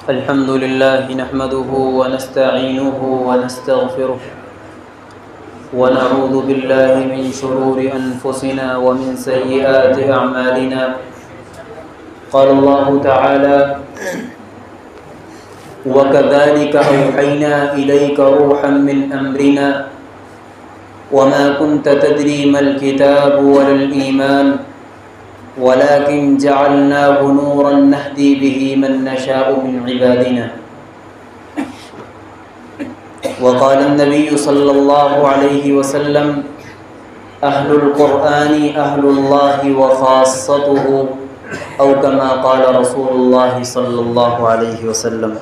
الحمد لله نحمده ونستعينه ونستغفره ونعوذ بالله من شرور أنفسنا ومن سيئات أعمالنا. قال الله تعالى: وكذلك أوحينا إليك روحا من أمرنا وما كنت تدري ما الكتاب ولا الإيمان ولكن جعلناه نورا نهدي به من نشاء من عبادنا. وقال النبي صلى الله عليه وسلم: أهل القرآن أهل الله وخاصته، أو كما قال رسول الله صلى الله عليه وسلم.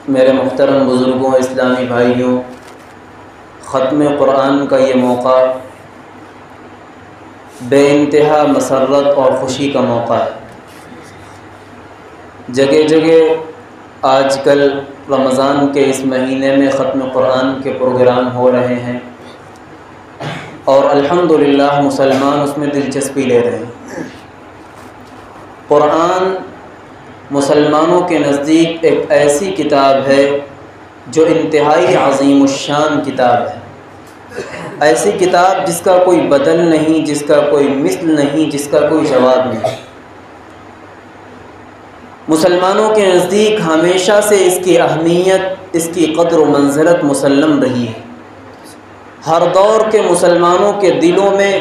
میرے محترم بزرگوں، اسلامی بھائیوں، ختم قرآن کا یہ موقع بے انتہا مسرت اور خوشی کا موقع ہے. جگہ جگہ آج کل رمضان کے اس مہینے میں ختم قرآن کے پروگرام ہو رہے ہیں اور الحمدللہ مسلمان اس میں دلچسپی لے رہے ہیں. قرآن مسلمانوں کے نزدیک ایک ایسی کتاب ہے جو انتہائی عظیم الشان کتاب ہے. ایسی کتاب جس کا کوئی بدل نہیں، جس کا کوئی مثل نہیں، جس کا کوئی جواب نہیں. مسلمانوں کے نزدیک ہمیشہ سے اس کی اہمیت، اس کی قدر و منزلت مسلم رہی ہے. ہر دور کے مسلمانوں کے دلوں میں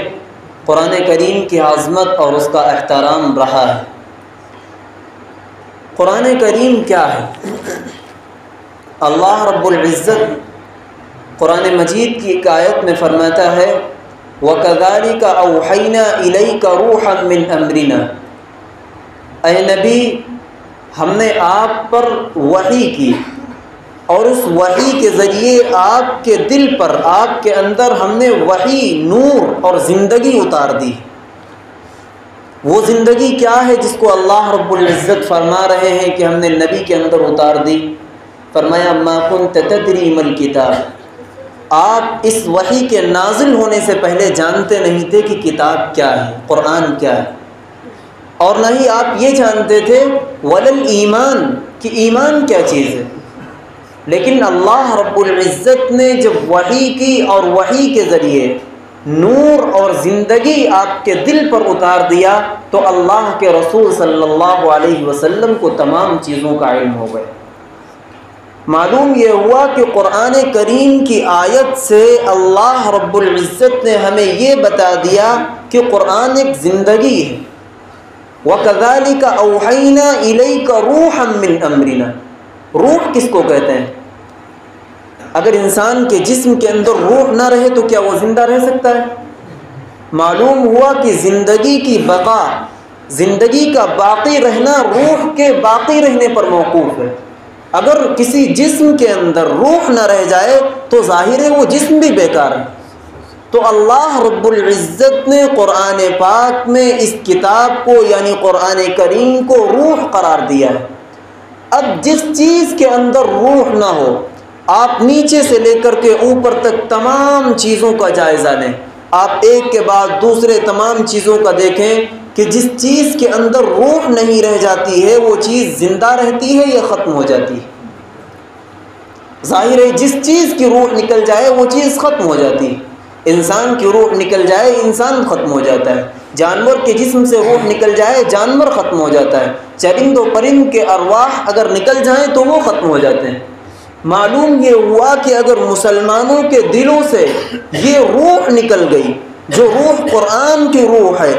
قرآن کریم کی عظمت اور اس کا احترام رہا ہے. قرآن کریم کیا ہے؟ اللہ رب العزت قرآن مجید کی ایک آیت میں فرماتا ہے: وَكَذَلِكَ أَوْحَيْنَا إِلَيْكَ رُوحًا مِّنْ أَمْرِنَا. اے نبی، ہم نے آپ پر وحی کی اور اس وحی کے ذریعے آپ کے دل پر، آپ کے اندر ہم نے وحی، نور اور زندگی اتار دی. وہ زندگی کیا ہے جس کو اللہ رب العزت فرما رہے ہیں کہ ہم نے نبی کے اندر اتار دی؟ فرمایا: مَا كُنْتَ تَدْرِي مَا الْكِتَابُ. آپ اس وحی کے نازل ہونے سے پہلے جانتے نہیں تھے کہ کتاب کیا ہے، قرآن کیا ہے، اور نہ ہی آپ یہ جانتے تھے وَلَا الْإِيمَانُ کہ ایمان کیا چیز ہے. لیکن اللہ رب العزت نے جب وحی کی اور وحی کے ذریعے نور اور زندگی آپ کے دل پر اتار دیا تو اللہ کے رسول صلی اللہ علیہ وسلم کو تمام چیزوں کا علم ہو گیا. معلوم یہ ہوا کہ قرآن کریم کی آیت سے اللہ رب العزت نے ہمیں یہ بتا دیا کہ قرآن ایک زندگی ہے. وَكَذَلِكَ أَوْحَيْنَا إِلَيْكَ رُوحًا مِّنْ أَمْرِنَا. روح کس کو کہتے ہیں؟ اگر انسان کے جسم کے اندر روح نہ رہے تو کیا وہ زندہ رہ سکتا ہے؟ معلوم ہوا کہ زندگی کی بقا، زندگی کا باقی رہنا روح کے باقی رہنے پر موقوف ہے. اگر کسی جسم کے اندر روح نہ رہ جائے تو ظاہر ہے وہ جسم بھی بیکار ہے. تو اللہ رب العزت نے قرآن پاک میں اس کتاب کو یعنی قرآن کریم کو روح قرار دیا ہے. اب جس چیز کے اندر روح نہ ہو، آپ نیچے سے لے کر کے اوپر تک تمام چیزوں کا جائزہ لیں. آپ ایک کے بعد دوسرے تمام چیزوں کا دیکھیں کہ جس چیز کے اندر روح نہیں رہ جاتی ہے وہ چیز زندہ رہتی ہے یا ختم ہو جاتی ہے؟ ظاہر ہے جس چیز کی روح نکل جائے وہ چیز ختم ہو جاتی ہے. انسان کی روح نکل جائے انسان ختم ہو جاتا ہے. جانور کے جسم سے روح نکل جائے جانور ختم ہو جاتا ہے. چرند و پرند کے ارواح اگر نکل جائیں تو وہ ختم ہو جاتے ہیں. معلوم یہ ہوا کہ اگر مسلمانوں کے دلوں سے یہ روح نکل گئی جو روح قرآن کی روح ہے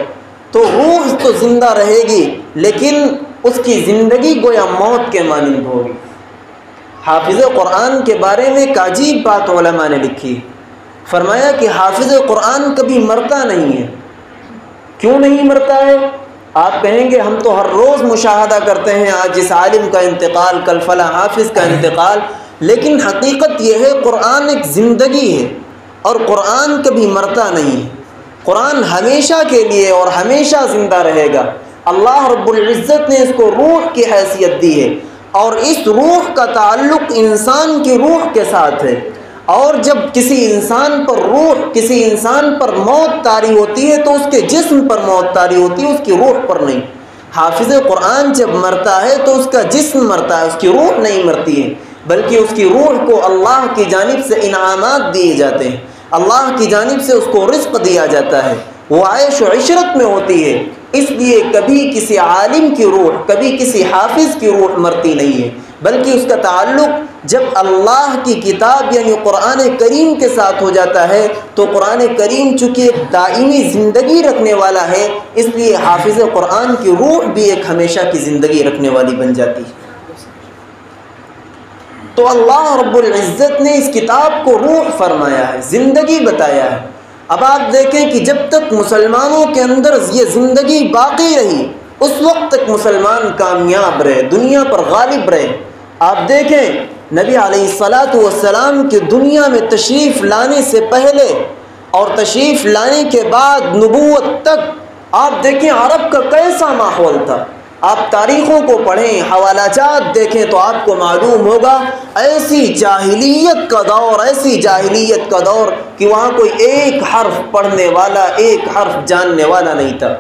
تو روح تو زندہ رہے گی لیکن اس کی زندگی گویا موت کے مانند ہوگی. حافظ قرآن کے بارے میں ایک عجیب بات علماء نے لکھی. فرمایا کہ حافظ قرآن کبھی مرتا نہیں ہے. کیوں نہیں مرتا ہے؟ آپ کہیں گے ہم تو ہر روز مشاہدہ کرتے ہیں آج اس عالم کا انتقال، کل فلاں حافظ کا انتقال، لیکن حقیقت یہ ہے قرآن ایک زندگی ہے اور قرآن کبھی مرتا نہیں ہے. قرآن ہمیشہ کے لیے اور ہمیشہ زندہ رہے گا. اللہ رب العزت نے اس کو روح کی حیثیت دی ہے اور اس روح کا تعلق انسان کی روح کے ساتھ ہے. اور جب کسی انسان پر روح، کسی انسان پر موت طاری ہوتی ہے تو اس کے جسم پر موت طاری ہوتی ہے، اس کی روح پر نہیں۔ حافظ قرآن جب مرتا ہے تو اس کا جسم مرتا ہے، اس کی روح نہیں مرتی ہے، بلکہ اس کی روح کو اللہ کی جانب سے انعامات دیے جاتے ہیں، اللہ کی جانب سے اس کو رزق دیا جاتا ہے، وہ عیش و عشرت میں ہوتی ہے۔ اس لیے کبھی کسی عالم کی روح، کبھی کسی حافظ کی روح مرتی نہیں ہے، بلکہ اس کا تعلق جب اللہ کی کتاب یعنی قرآن کریم کے ساتھ ہو جاتا ہے تو قرآن کریم چونکہ ایک دائمی زندگی رکھنے والا ہے، اس لیے حافظ قرآن کی روح بھی ایک ہمیشہ کی زندگی رکھنے والی بن جاتی ہے۔ تو اللہ رب العزت نے اس کتاب کو روح فرمایا ہے، زندگی بتایا ہے۔ اب آپ دیکھیں کہ جب تک مسلمانوں کے اندر یہ زندگی باقی رہی اس وقت تک مسلمان کامیاب رہے، دنیا پر غالب رہے۔ آپ دیکھیں نبی علیہ الصلاۃ والسلام کے دنیا میں تشریف لانے سے پہلے اور تشریف لانے کے بعد نبوت تک آپ دیکھیں عرب کا کیسا ماحول تھا۔ آپ تاریخوں کو پڑھیں، حوالہ جات دیکھیں تو آپ کو معلوم ہوگا ایسی جاہلیت کا دور، ایسی جاہلیت کا دور کہ وہاں کوئی ایک حرف پڑھنے والا، ایک حرف جاننے والا نہیں تھا۔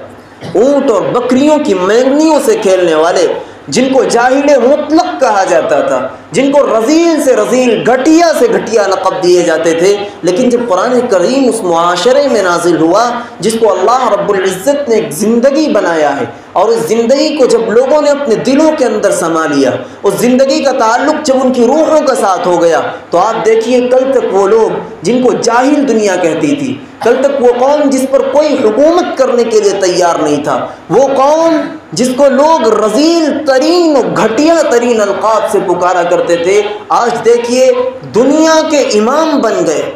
اونٹ اور بکریوں کی مینگنیوں سے کھیلنے والے، جن کو جاہل مطلق کہا جاتا تھا، جن کو رذیل سے رذیل، گھٹیا سے گھٹیا لقب دیے جاتے تھے، لیکن جب قرآن کریم اس معاشرے میں نازل ہوا جس کو اللہ رب العزت نے ایک زندگی بنایا ہے، اور اس زندگی کو جب لوگوں نے اپنے دلوں کے اندر سما لیا، اس زندگی کا تعلق جب ان کی روحوں کے ساتھ ہو گیا، تو آپ دیکھیے کل تک وہ لوگ جن کو جاہل دنیا کہتی تھی، کل تک وہ قوم جس پر کوئی حکومت کرنے کے لیے تیار نہیں تھا، وہ قوم جس کو لوگ رذیل ترین و گھٹیا ترین القاب سے پکارا کرتے تھے، آج دیکھیے دنیا کے امام بن گئے۔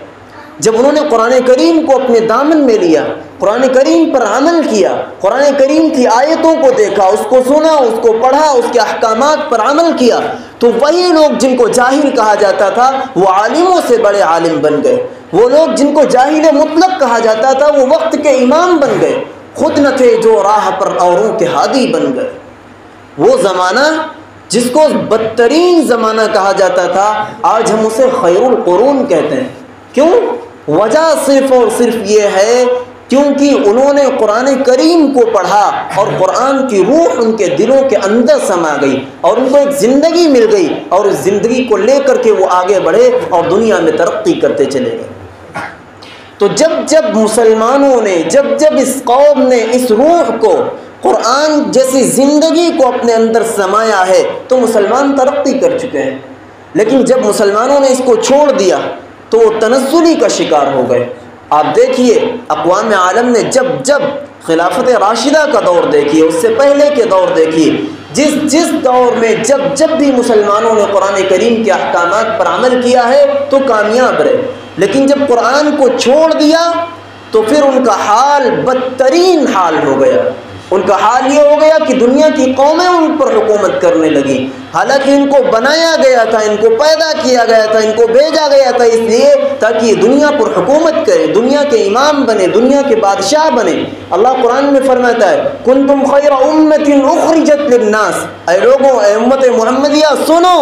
جب انہوں نے قرآن کریم کو اپنے دامن میں لیا، قرآن کریم پر عمل کیا، قرآن کریم کی آیتوں کو دیکھا، اس کو سنا، اس کو پڑھا، اس کے احکامات پر عمل کیا، تو وہی لوگ جن کو جاہل کہا جاتا تھا وہ عالموں سے بڑے عالم بن گئے۔ وہ لوگ جن کو جاہل مطلق کہا جاتا تھا وہ وقت کے امام بن گئے، خود نہ تھے جو راہ پر اوروں کے ہادی بن گئے۔ وہ زمانہ جس کو بدترین زمانہ کہا جاتا تھا آج ہم اسے خیر القرون کہتے ہیں۔ کیوں؟ وجہ صرف اور صرف یہ ہے کیونکہ انہوں نے قرآن کریم کو پڑھا اور قرآن کی روح ان کے دلوں کے اندر سما گئی اور ان کو ایک زندگی مل گئی، اور اس زندگی کو لے کر کے وہ آگے بڑھے اور دنیا میں ترقی کرتے چلے گئے۔ تو جب مسلمانوں نے، جب اس قوم نے اس روح کو، قرآن جیسی زندگی کو اپنے اندر سمایا ہے تو مسلمان ترقی کر چکے ہیں۔ لیکن جب مسلمانوں نے اس کو چھوڑ دیا تو وہ تنزلی کا شکار ہو گئے۔ آپ دیکھیے اقوام عالم نے جب خلافت راشدہ کا دور دیکھیے، اس سے پہلے کے دور دیکھیے، جس دور میں جب بھی مسلمانوں نے قرآن کریم کے احکامات پر عمل کیا ہے تو کامیاب رہے، لیکن جب قرآن کو چھوڑ دیا تو پھر ان کا حال بدترین حال ہو گیا۔ ان کا حال یہ ہو گیا کہ دنیا کی قومیں ان پر حکومت کرنے لگیں، حالانکہ ان کو بنایا گیا تھا، ان کو پیدا کیا گیا تھا، ان کو بھیجا گیا تھا اس لیے تاکہ یہ دنیا پر حکومت کرے، دنیا کے امام بنے، دنیا کے بادشاہ بنے۔ اللہ قرآن میں فرماتا ہے کنتم خیر امت اخرجت للناس، اے لوگوں، اے امت محمدیہ سنو،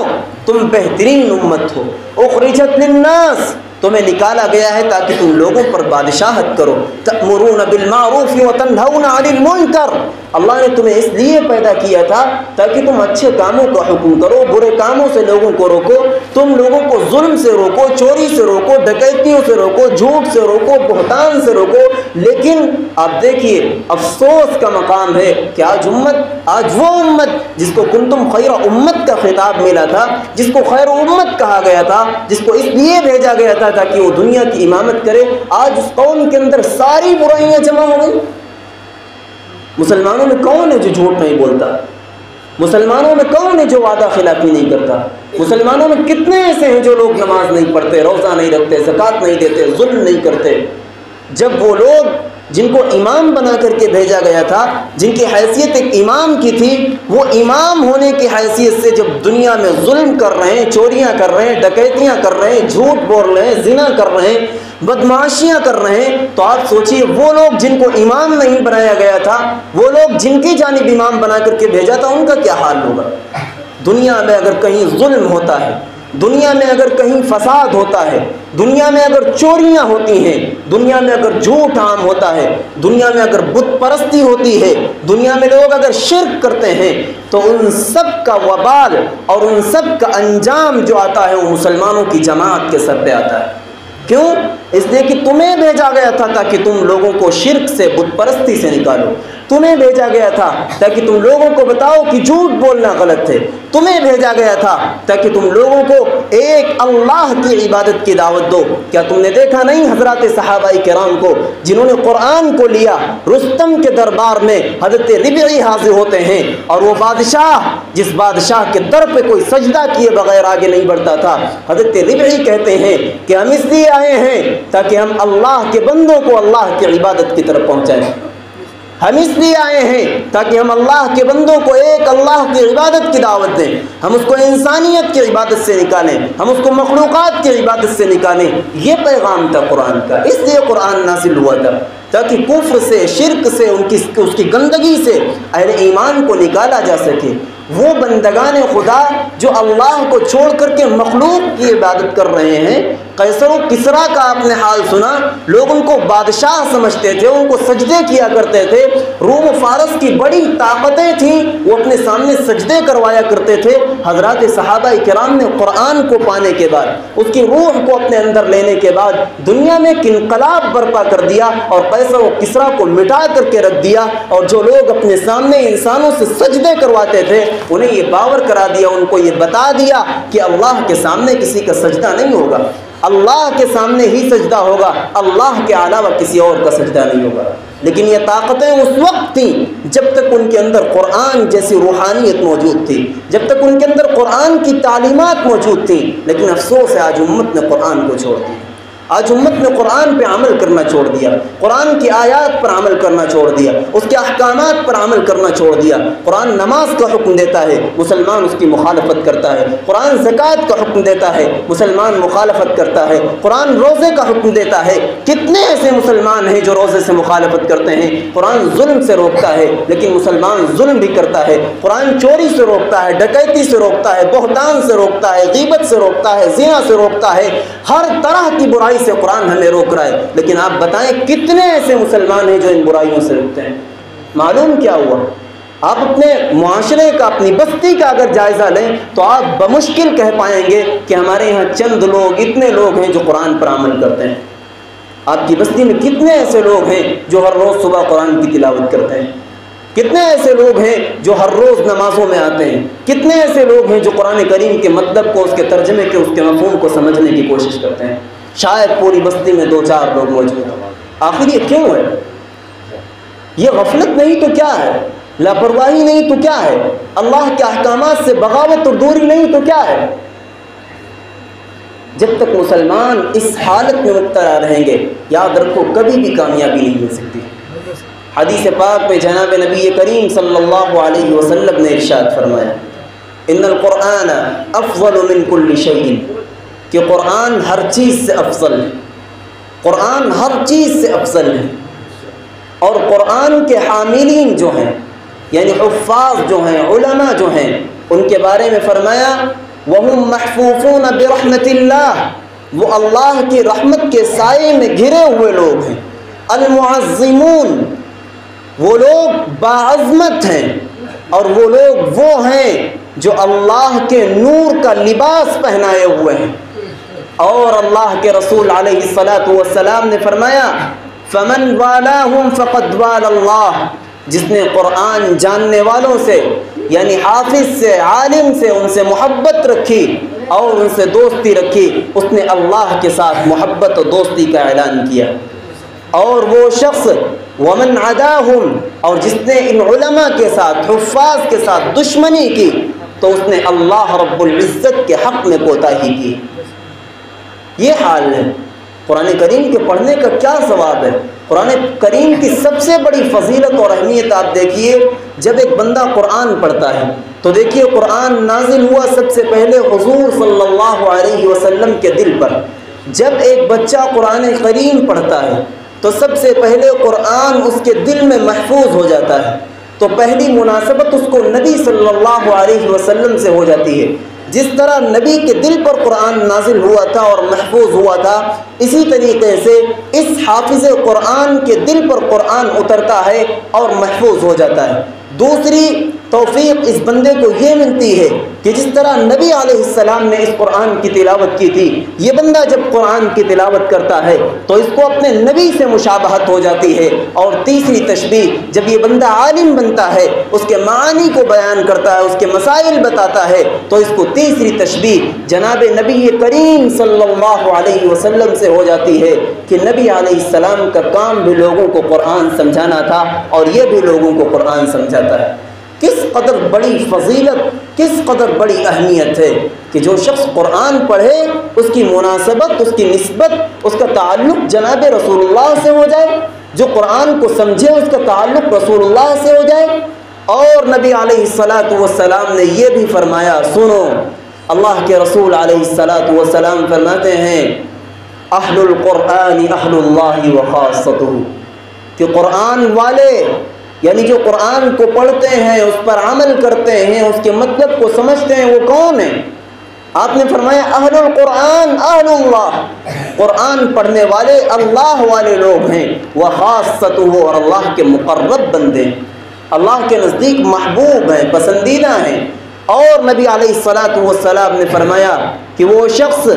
تم بہترین امت ہو، اخرجت للناس، تمہیں نکالا گیا ہے تاکہ تم لوگوں پر بادشاہت کرو، تأمرون بالمعروف وتنہون عن المنکر، اللہ نے تمہیں اس لیے پیدا کیا تھا تاکہ تم اچھے کاموں کا حکم کرو، برے کاموں سے لوگوں کو روکو، تم لوگوں کو ظلم سے روکو، چوری سے روکو، ڈکیتیوں سے روکو، جھوٹ سے روکو، بہتان سے روکو۔ لیکن آپ دیکھیے افسوس کا مقام ہے کہ آج وہ امت جس کو کنتم خیر امت کا خطاب ملا تھا، جس کو خیر امت کہا گیا تھا، جس کو اس لیے بھیجا گیا تھا تاکہ وہ دنیا کی امامت کرے، آج اس قوم کے اندر ساری برائیاں جمع ہو گئی۔ مسلمانوں میں کون ہے جو جھوٹ نہیں بولتا؟ مسلمانوں میں کون ہے جو وعدہ خلافی نہیں کرتا؟ مسلمانوں میں کتنے ایسے ہیں جو لوگ نماز نہیں پڑھتے، روزہ نہیں رکھتے، زکوٰۃ نہیں دیتے، ظلم نہیں کرتے؟ جب وہ لوگ جن کو امام بنا کر کے بھیجا گیا تھا، جن کی حیثیت ایک امام کی تھی، وہ امام ہونے کی حیثیت سے جب دنیا میں ظلم کر رہے ہیں، چوریاں کر رہے ہیں، ڈکیتیاں کر رہے ہیں، جھوٹ بول رہے ہیں، زنا کر رہے ہیں، بدمعاشیاں کر رہے ہیں، تو آپ سوچئے وہ لوگ جن کو امام نہیں بنایا گیا تھا، وہ لوگ جن کی جانب امام بنا کر کے بھیجا تھا، ان کا کیا حال ہوگا؟ دنیا میں اگر کہیں ظلم ہوتا ہے، دنیا میں اگر کہیں فساد ہوتا ہے، دنیا میں اگر چوریاں ہوتی ہیں، دنیا میں اگر جھوٹ عام ہوتا ہے، دنیا میں اگر بت پرستی ہوتی ہے، دنیا میں لوگ اگر شرک کرتے ہیں، تو ان سب کا وبال اور ان سب کا انجام جو آتا ہے وہ مسلمانوں کی جماعت کے سر پہ آتا ہے۔ کیوں؟ اس لیے کہ تمہیں بھیجا گیا تھا تاکہ تم لوگوں کو شرک سے، بت پرستی سے نکالو، تمہیں بھیجا گیا تھا تاکہ تم لوگوں کو بتاؤ کہ جھوٹ بولنا غلط ہے، تمہیں بھیجا گیا تھا تاکہ تم لوگوں کو ایک اللہ کی عبادت کی دعوت دو۔ کیا تم نے دیکھا نہیں حضرات صحابہ کرام کو جنہوں نے قرآن کو لیا، رستم کے دربار میں حضرت ربعی حاضر ہوتے ہیں، اور وہ بادشاہ جس بادشاہ کے در پہ کوئی سجدہ کیے بغیر آگے نہیں بڑھتا تھا، حضرت ربعی کہتے ہیں کہ ہم اس لیے آئے ہیں تاکہ ہم اللہ کے بندوں کو اللہ کی عبادت کی طرف پہنچائیں، ہم اس لیے آئے ہیں تاکہ ہم اللہ کے بندوں کو ایک اللہ کی عبادت کی دعوت دیں، ہم اس کو انسانیت کی عبادت سے نکالیں، ہم اس کو مخلوقات کی عبادت سے نکالیں۔ یہ پیغام تھا قرآن کا، اس لیے قرآن نازل ہوا تھا تاکہ کفر سے، شرک سے، اس کی گندگی سے اہل ایمان کو نکالا جا سکے۔ وہ بندگان خدا جو اللہ کو چھوڑ کر کے مخلوق کی عبادت کر رہے ہیں، قیصر و کسریٰ کا آپ نے حال سنا، لوگ ان کو بادشاہ سمجھتے تھے، ان کو سجدے کیا کرتے تھے، روم و فارس کی بڑی طاقتیں تھیں، وہ اپنے سامنے سجدے کروایا کرتے تھے۔ حضرات صحابہ کرام نے قرآن کو پانے کے بعد، اس کی روح کو اپنے اندر لینے کے بعد دنیا میں ایک انقلاب برپا کر دیا اور قیصر و کسریٰ کو مٹا کر کے رکھ دیا، اور جو لوگ اپنے سامنے انسانوں سے سجدے کرواتے تھے انہیں یہ باور کرا دیا، ان کو یہ بتا دیا کہ اللہ کے سامنے کسی کا سجدہ نہیں ہوگا، اللہ کے سامنے ہی سجدہ ہوگا، اللہ کے علاوہ کسی اور کا سجدہ نہیں ہوگا۔ لیکن یہ طاقتیں اس وقت تھیں جب تک ان کے اندر قرآن جیسی روحانیت موجود تھی، جب تک ان کے اندر قرآن کی تعلیمات موجود تھیں۔ لیکن افسوس ہے آج امت نے قرآن کو چھوڑ دیا، آج امت نے قرآن پہ عمل کرنا چھوڑ دیا، قرآن کی آیات پر عمل کرنا چھوڑ دیا، اس کے احکامات پر عمل کرنا چھوڑ دیا۔ قرآن نماز کا حکم دیتا ہے، مسلمان اس کی مخالفت کرتا ہے۔ قرآن زکوٰۃ کا حکم دیتا ہے، مسلمان مخالفت کرتا ہے۔ قرآن روزے کا حکم دیتا ہے، کتنے ایسے مسلمان ہیں جو روزے سے مخالفت کرتے ہیں۔ قرآن ظلم سے روکتا ہے لیکن مسلمان ظلم بھی کرتا ہے۔ قرآن چوری سے روکتا ہے، ڈکیتی سے روکتا ہے، بہتان سے روکتا ہے، غیبت سے روکتا ہے، زنا سے روکتا ہے، ہر طرح کی برائی سے قرآن ہمیں روک رہا ہے۔ لیکن آپ بتائیں کتنے ایسے مسلمان ہیں جو ان برائیوں سے روکتے ہیں؟ معلوم کیا ہوا؟ آپ اپنے معاشرے کا، اپنی بستی کا اگر جائزہ لیں تو آپ بمشکل کہہ پائیں گے کہ ہمارے یہاں چند لوگ، اتنے لوگ ہیں جو قرآن پر عمل کرتے ہیں۔ آپ کی بستی میں کتنے ایسے لوگ ہیں جو ہر روز صبح قرآن کی تلاوت کرتے ہیں؟ کتنے ایسے لوگ ہیں جو ہر روز نمازوں میں آتے ہیں؟ کتنے ایسے لوگ ہیں جو قرآن کریم کے مطلب کو، اس کے ترجمے کے، اس کے مفہوم کو سمجھنے کی کوشش کرتے ہیں؟ شاید پوری بستی میں 2-4 لوگ موجود ہیں۔ آخر یہ کیوں ہے؟ یہ غفلت نہیں تو کیا ہے؟ لاپرواہی نہیں تو کیا ہے؟ اللہ کے احکامات سے بغاوت اور دوری نہیں تو کیا ہے؟ جب تک مسلمان اس حالت میں مبتلا رہیں گے، یاد رکھو کبھی بھی کامیابی نہیں مل سکتی۔ حدیث پاک میں جناب نبی کریم صلی اللہ علیہ وسلم نے ارشاد فرمایا، ان القرآن افضل من کل شیء، کہ قرآن ہر چیز سے افضل ہے، قرآن ہر چیز سے افضل ہے۔ اور قرآن کے حاملین جو ہیں، یعنی حفاظ جو ہیں، علماء جو ہیں، ان کے بارے میں فرمایا وَهُمْ مَحْفُوفُونَ بِرَحْمَةِ اللَّهِ، وہ اللہ کی رحمت کے سائے میں گھرے ہوئے لوگ ہیں۔ المعظمون، وہ لوگ باعظمت ہیں، اور وہ لوگ وہ ہیں جو اللہ کے نور کا لباس پہنائے ہوئے ہیں۔ اور اللہ کے رسول علیہ الصلاۃ والسلام نے فرمایا فمن والاہم فقد والا اللہ، جس نے قرآن جاننے والوں سے، یعنی حافظ سے، عالم سے، ان سے محبت رکھی اور ان سے دوستی رکھی، اس نے اللہ کے ساتھ محبت و دوستی کا اعلان کیا۔ اور وہ شخص ومن عداہم، اور جس نے ان علماء کے ساتھ، حفاظ کے ساتھ دشمنی کی، تو اس نے اللہ رب العزت کے حق میں کوتاہی کی۔ یہ حال ہے۔ قرآن کریم کے پڑھنے کا کیا ثواب ہے؟ قرآن کریم کی سب سے بڑی فضیلت اور اہمیت آپ دیکھیے، جب ایک بندہ قرآن پڑھتا ہے تو دیکھیے قرآن نازل ہوا سب سے پہلے حضور صلی اللہ علیہ وسلم کے دل پر۔ جب ایک بچہ قرآن کریم پڑھتا ہے تو سب سے پہلے قرآن اس کے دل میں محفوظ ہو جاتا ہے، تو پہلی مناسبت اس کو نبی صلی اللہ علیہ وسلم سے ہو جاتی ہے۔ جس طرح نبی کے دل پر قرآن نازل ہوا تھا اور محفوظ ہوا تھا، اسی طریقے سے اس حافظ قرآن کے دل پر قرآن اترتا ہے اور محفوظ ہو جاتا ہے۔ دوسری توفیق اس بندے کو یہ ملتی ہے کہ جس طرح نبی علیہ السلام نے اس قرآن کی تلاوت کی تھی، یہ بندہ جب قرآن کی تلاوت کرتا ہے تو اس کو اپنے نبی سے مشابہت ہو جاتی ہے۔ اور تیسری تشبیہ، جب یہ بندہ عالم بنتا ہے، اس کے معانی کو بیان کرتا ہے، اس کے مسائل بتاتا ہے، تو اس کو تیسری تشبیہ جناب نبی کریم صلی اللہ علیہ وسلم سے ہو جاتی ہے کہ نبی علیہ السلام کا کام بھی لوگوں کو قرآن سمجھانا تھا اور یہ بھی لوگوں کو قرآن سمجھاتا ہے۔ کس قدر بڑی فضیلت، کس قدر بڑی اہمیت ہے کہ جو شخص قرآن پڑھے اس کی مناسبت، اس کی نسبت، اس کا تعلق جناب رسول اللہ سے ہو جائے، جو قرآن کو سمجھے اس کا تعلق رسول اللہ سے ہو جائے۔ اور نبی علیہ السلام نے یہ بھی فرمایا، سنو، اللہ کے رسول علیہ السلام فرماتے ہیں اہل القرآن اہل اللہ وخاصتہ، کہ قرآن والے یعنی جو قرآن کو پڑھتے ہیں، اس پر عمل کرتے ہیں، اس کے مطلب کو سمجھتے ہیں، وہ کون ہیں؟ آپ نے فرمایا اہل القرآن اہل اللہ، قرآن پڑھنے والے اللہ والے لوگ ہیں، وخاصتہ، اور اللہ کے مقرب بندے، اللہ کے نزدیک محبوب ہیں، پسندیدہ ہیں۔ اور نبی علیہ السلام نے فرمایا کہ وہ شخص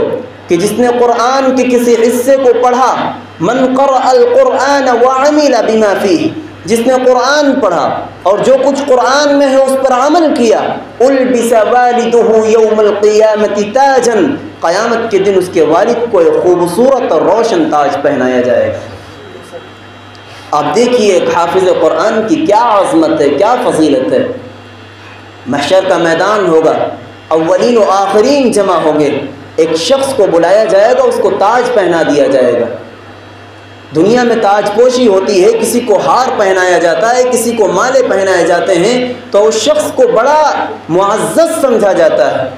کہ جس نے قرآن کے کسی حصے کو پڑھا، من قرأ القرآن وعمل بما فیہ، جس نے قرآن پڑھا اور جو کچھ قرآن میں ہے اس پر عمل کیا، البس والدہ یوم القیامت تاجا، قیامت کے دن اس کے والد کو ایک خوبصورت اور روشن تاج پہنایا جائے گا۔ آپ دیکھیے ایک حافظ قرآن کی کیا عظمت ہے، کیا فضیلت ہے۔ محشر کا میدان ہوگا، اولین و آخرین جمع ہوں گے، ایک شخص کو بلایا جائے گا، اس کو تاج پہنا دیا جائے گا۔ دنیا میں تاج پوشی ہوتی ہے، کسی کو ہار پہنایا جاتا ہے، کسی کو مالے پہنائے جاتے ہیں، تو اس شخص کو بڑا معزز سمجھا جاتا ہے،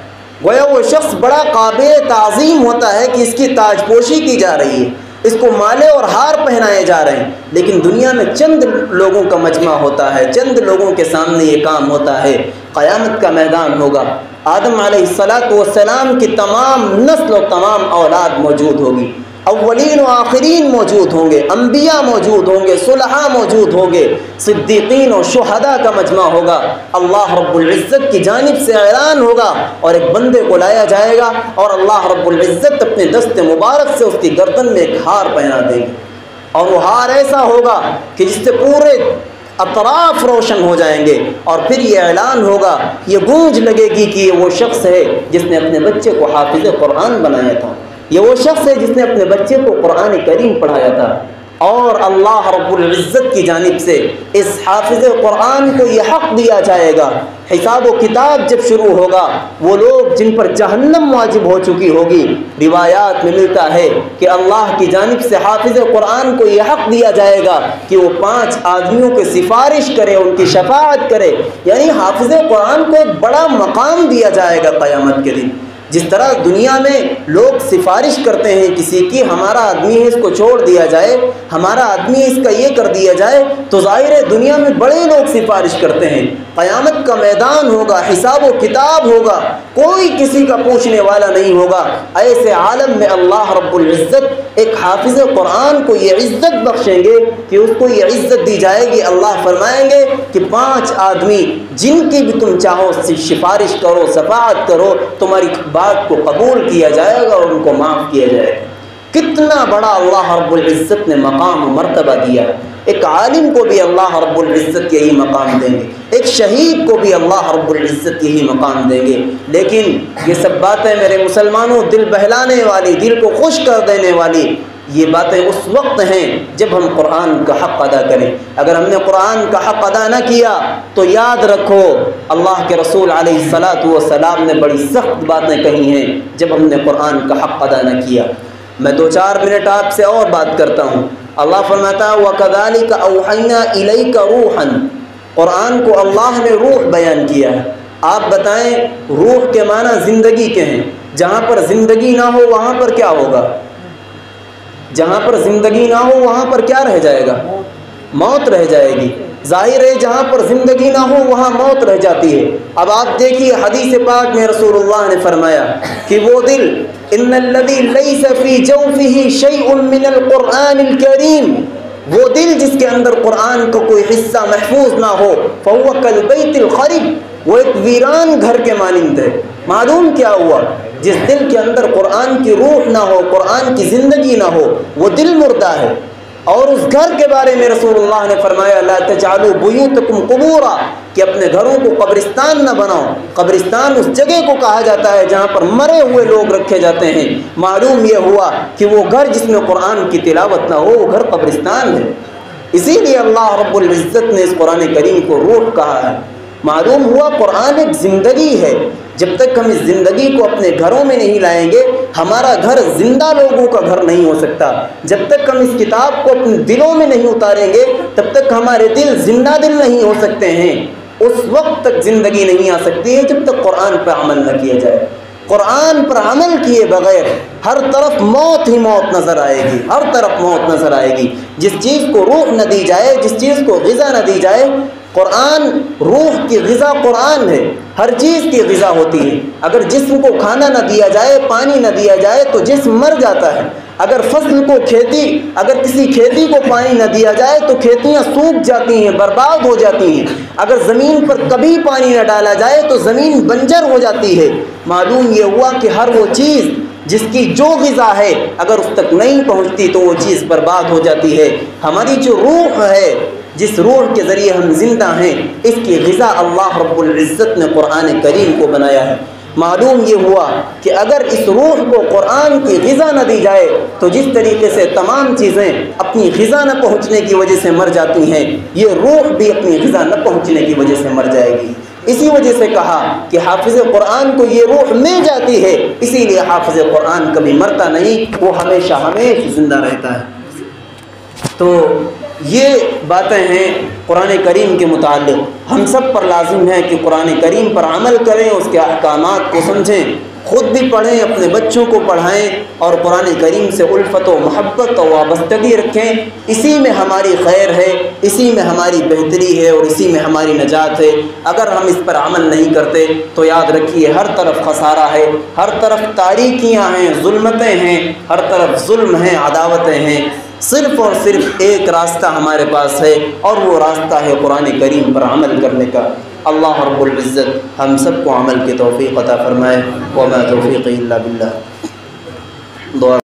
گویا وہ شخص بڑا قابل تعظیم ہوتا ہے کہ اس کی تاج پوشی کی جا رہی ہے، اس کو مالے اور ہار پہنائے جا رہے ہیں۔ لیکن دنیا میں چند لوگوں کا مجمع ہوتا ہے، چند لوگوں کے سامنے یہ کام ہوتا ہے۔ قیامت کا میدان ہوگا، آدم علیہ السلام کی تمام نسل و تمام اولاد موجود ہوگی، اولین و آخرین موجود ہوں گے، انبیاء موجود ہوں گے، صلحاء موجود ہوں گے، صدیقین و شہداء کا مجمع ہوگا۔ اللہ رب العزت کی جانب سے اعلان ہوگا اور ایک بندے کو لایا جائے گا اور اللہ رب العزت اپنے دست مبارک سے اس کی گردن میں ایک ہار پہنا دیں گے، اور وہ ہار ایسا ہوگا کہ جس سے پورے اطراف روشن ہو جائیں گے، اور پھر یہ اعلان ہوگا، یہ گونج لگے گی کہ یہ وہ شخص ہے جس نے اپنے بچے کو حافظ قرآن بنایا تھا، یہ وہ شخص ہے جس نے اپنے بچے کو قرآن کریم پڑھایا تھا۔ اور اللہ رب العزت کی جانب سے اس حافظ قرآن کو یہ حق دیا جائے گا، حساب و کتاب جب شروع ہوگا، وہ لوگ جن پر جہنم واجب ہو چکی ہوگی، روایات میں ملتا ہے کہ اللہ کی جانب سے حافظ قرآن کو یہ حق دیا جائے گا کہ وہ 5 آدمیوں کی سفارش کرے، ان کی شفاعت کرے، یعنی حافظ قرآن کو ایک بڑا مقام دیا جائے گا قیامت کے دن۔ جس طرح دنیا میں لوگ سفارش کرتے ہیں کسی کی، ہمارا آدمی ہے اس کو چھوڑ دیا جائے، ہمارا آدمی ہے اس کا یہ کر دیا جائے، تو ظاہر ہے دنیا میں بڑے لوگ سفارش کرتے ہیں۔ قیامت کا میدان ہوگا، حساب و کتاب ہوگا، کوئی کسی کا پوچھنے والا نہیں ہوگا۔ ایسے عالم میں اللہ رب العزت ایک حافظ قرآن کو یہ عزت بخشیں گے کہ اس کو یہ عزت دی جائے گی۔ اللہ فرمائیں گے کہ 5 آدمی جن کی بھی تم چاہو سفارش کرو، شفاعت کرو، تمہاری بات کو قبول کیا جائے گا اور ان کو معاف کیا جائے گا۔ کتنا بڑا اللہ رب العزت نے مقام و مرتبہ دیا۔ ایک عالم کو بھی اللہ رب العزت یہی مقام دیں گے، ایک شہید کو بھی اللہ رب العزت یہی مقام دیں گے۔ لیکن یہ سب باتیں میرے مسلمانوں دل بہلانے والی، دل کو خوش کر دینے والی یہ باتیں اس وقت ہیں جب ہم قرآن کا حق ادا کریں۔ اگر ہم نے قرآن کا حق ادا نہ کیا تو یاد رکھو اللہ کے رسول علیہ السلام نے بڑی سخت باتیں کہی ہیں جب ہم نے قرآن کا حق ادا نہ کیا۔ میں 2-4 منٹ آپ سے اور بات کرتا ہوں۔ اللہ فرماتا ہے وَكَذَلِكَ أَوْحَيْنَا إِلَيْكَ رُوحًا، قرآن کو اللہ نے روح بیان کیا ہے۔ آپ بتائیں روح کے معنی زندگی کے ہیں، جہاں پر زندگی نہ ہو وہاں پر کیا ہوگا؟ جہاں پر زندگی نہ ہو وہاں پر کیا رہ جائے گا؟ موت رہ جائے گی۔ ظاہر ہے جہاں پر زندگی نہ ہو وہاں موت رہ جاتی ہے۔ اب آپ دیکھیے حدیث پاک میں رسول اللہ نے فرمایا کہ وہ دل ان الذی لیس فی جوفہ شیء من القرآن الکریم، وہ دل جس کے اندر قرآن کا کوئی حصہ محفوظ نہ ہو، فہو کالبیت الخرب، وہ ایک ویران گھر کے مانند ہے۔ معلوم کیا ہوا؟ جس دل کے اندر قرآن کی روح نہ ہو، قرآن کی زندگی نہ ہو، وہ دل مردہ ہے۔ اور اس گھر کے بارے میں رسول اللہ نے فرمایا لا تجعلوا بیوتکم قبورا، کہ اپنے گھروں کو قبرستان نہ بناؤ۔ قبرستان اس جگہ کو کہا جاتا ہے جہاں پر مرے ہوئے لوگ رکھے جاتے ہیں۔ معلوم یہ ہوا کہ وہ گھر جس میں قرآن کی تلاوت نہ ہو وہ گھر قبرستان ہے۔ اسی لیے اللہ رب العزت نے اس قرآن کریم کو روح کہا ہے۔ معلوم ہوا قرآن ایک زندگی ہے۔ جب تک ہم اس زندگی کو اپنے گھروں میں نہیں لائیں گے، ہمارا گھر زندہ لوگوں کا گھر نہیں ہو سکتا۔ جب تک ہم اس کتاب کو اپنے دلوں میں نہیں اتاریں گے، تب تک ہمارے دل زندہ دل نہیں ہو سکتے ہیں۔ اس وقت تک زندگی نہیں آ سکتی ہے جب تک قرآن پر عمل نہ کیا جائے۔ قرآن پر عمل کیے بغیر ہر طرف موت ہی موت نظر آئے گی، ہر طرف موت نظر آئے گی۔ جس چیز کو روح نہ دی جائے، جس چیز کو غذا نہ دی جائے، قرآن روح کی غذا قرآن ہے، ہر چیز کی غذا ہوتی ہے۔ اگر جسم کو کھانا نہ دیا جائے، پانی نہ دیا جائے تو جسم مر جاتا ہے۔ اگر فصل کو اگر کسی کھیتی کو پانی نہ دیا جائے تو کھیتیاں سوکھ جاتی ہیں، برباد ہو جاتی ہیں۔ اگر زمین پر کبھی پانی نہ ڈالا جائے تو زمین بنجر ہو جاتی ہے۔ معلوم یہ ہوا کہ ہر وہ چیز جس کی جو غذا ہے اگر اس تک نہیں پہنچتی تو وہ چیز برباد ہو جاتی ہے۔ ہماری جو روح ہے، جس روح کے ذریعے ہم زندہ ہیں، اس کی غذا اللہ رب العزت نے قرآن کریم کو بنایا ہے۔ معلوم یہ ہوا کہ اگر اس روح کو قرآن کی غذا نہ دی جائے تو جس طریقے سے تمام چیزیں اپنی غذا نہ پہنچنے کی وجہ سے مر جاتی ہیں، یہ روح بھی اپنی غذا نہ پہنچنے کی وجہ سے مر جائے گی۔ اسی وجہ سے کہا کہ حافظ قرآن کو یہ روح مل جاتی ہے، اسی لیے حافظ قرآن کبھی مرتا نہیں، وہ ہمیشہ ہمیشہ زندہ رہتا ہے۔ تو یہ باتیں ہیں قرآن کریم کے متعلق۔ ہم سب پر لازم ہے کہ قرآن کریم پر عمل کریں، اس کے احکامات کو سمجھیں، خود بھی پڑھیں، اپنے بچوں کو پڑھائیں اور قرآن کریم سے الفت و محبت و وابستگی رکھیں۔ اسی میں ہماری خیر ہے، اسی میں ہماری بہتری ہے اور اسی میں ہماری نجات ہے۔ اگر ہم اس پر عمل نہیں کرتے تو یاد رکھیے ہر طرف خسارہ ہے، ہر طرف تاریکیاں ہیں، ظلمتیں ہیں، ہر طرف ظلم ہیں، عداوتیں ہیں۔ صرف اور صرف ایک راستہ ہمارے پاس ہے اور وہ راستہ ہے قرآن کریم پر عمل کرنے کا۔ اللہ رب العزت ہم سب کو عمل کی توفیق عطا فرمائے۔ وما توفیقی الا باللہ۔ دعا